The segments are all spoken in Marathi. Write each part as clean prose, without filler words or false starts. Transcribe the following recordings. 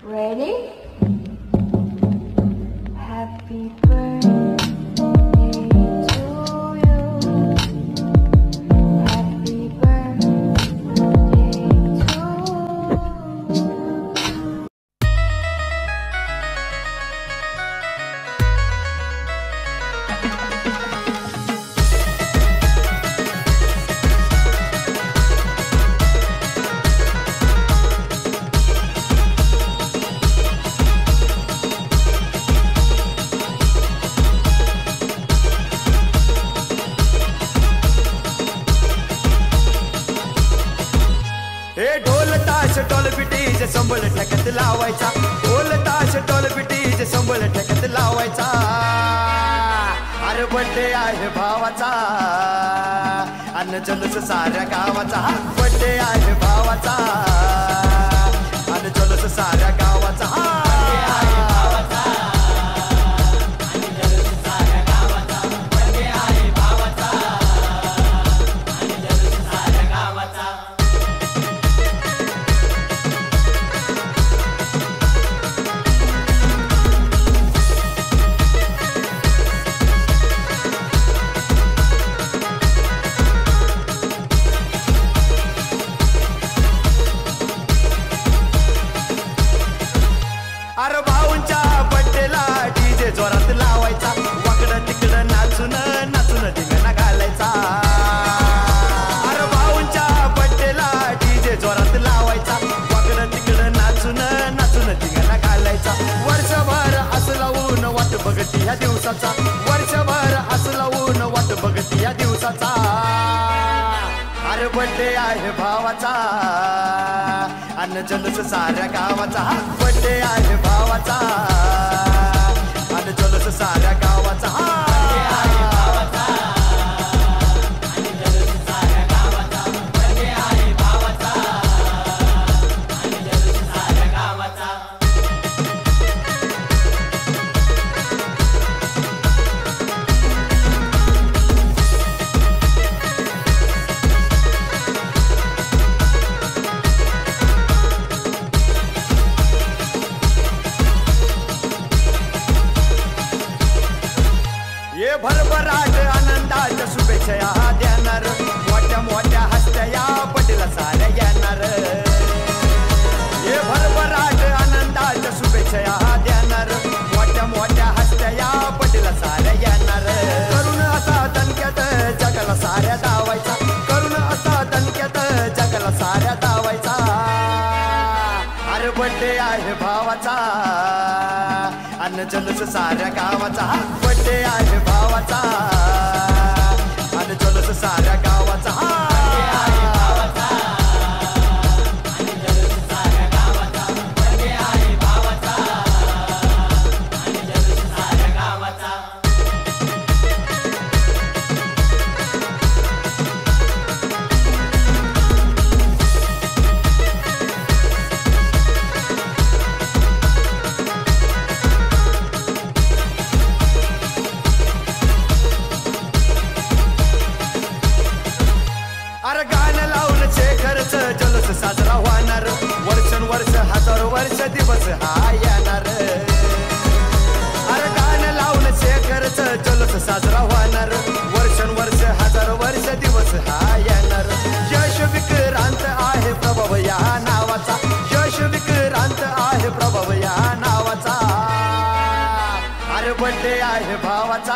Ready? Happy birthday to you. Happy birthday to you. हे ढोल ताश टोल पिटीज संबळ ठेक्यात लावायचा ढोल ताश टोल पिटीज संबळ ठेक्यात लावायचा अरे बर्थडे आहे भावाचा अन्न जलूस साऱ्या गावाचा बर्थडे आहे भावाचा अन्न जलूस साऱ्या गावाचा अरे भाऊंच्या बड्डेला डीजे जोरात लावायचा वाकडं तिकडं नाचून नाचून धिंगाणा घालायचा अरे भाऊंच्या बड्डेला डीजे जोरात लावायचा वाकडं तिकडं नाचून नाचून धिंगाणा घालायचा वर्षभर असं लावून वाट बघती ह्या दिवसाचा वर्षभर असं लावून वाट बघती ह्या दिवसाचा अरे बड्डे आहे भावाचा अन्न जलूस साऱ्या गावाचा बड्डे आहे भावाचा अन्न जलूस साऱ्या गावाचा ये भरभराट आनंदाच्या शुभेच्छा देणार मोठ्या मोठ्या हस्त्या या बड्डेला साऱ्या येणार ये भरभराट आनंदाच्या शुभेच्छा देणार मोठ्या मोठ्या हस्त्या या बड्डेला साऱ्या येणार करून असा दणक्यात जगाला साऱ्या दावायचा करून असा दणक्यात जगाला साऱ्या दावायचा अरे बड्डे आहे भावाचा अन्न जलूस साऱ्या गावाचा बड्डे आहे भावाचा अन्न जलूस साऱ्या गावाचा अरे गाणं लावून शेखरच जलूस साजरा होणार वर्षानुवर्ष हजारो वर्ष दिवस हा येणार अरे गाणं लावून शेखरच जलूस साजरा होणार वर्षानुवर्ष हजारो वर्ष दिवस हा येणार यश विक्रांत आहे प्रभाव या नावाचा यश विक्रांत आहे प्रभाव या नावाचा अरे बड्डे आहे भावाचा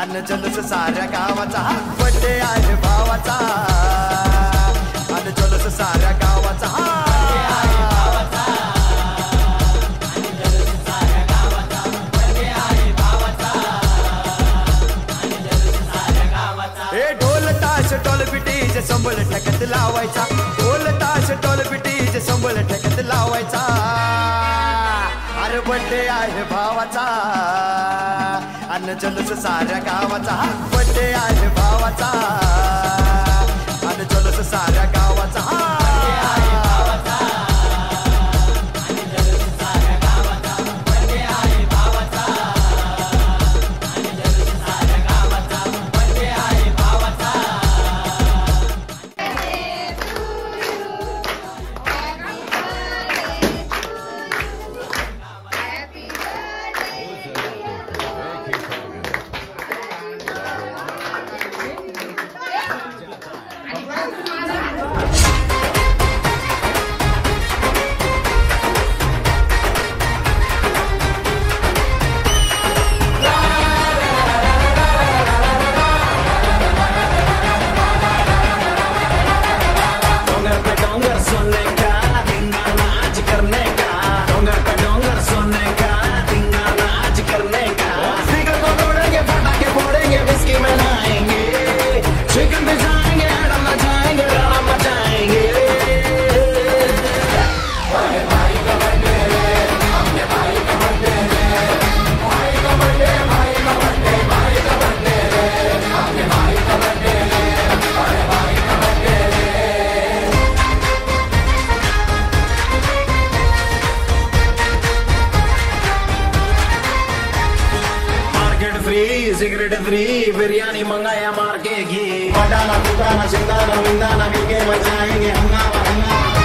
अन्न जलूस साऱ्या गावाचा बड्डे आहे भावाचा अन्न जलूस साऱ्या गावाचा हे ढोल ताश टोल पिटीज संबळ ठेक्यात लावायचा ढोल ताश टोल पिटीज संबळ ठेक्यात लावायचा अरे बड्डे आहे भावाचा अन्न जलूस साऱ्या गावाचा बड्डे आहे भावाचा अन्न जलूस साऱ्या गावाचा Happy birthday to you. Limited free biryani मंगाया मार के घी बटाना दुकाना सिंगाना विंदाना मिलके मचाएंगे हंगामा हंगामा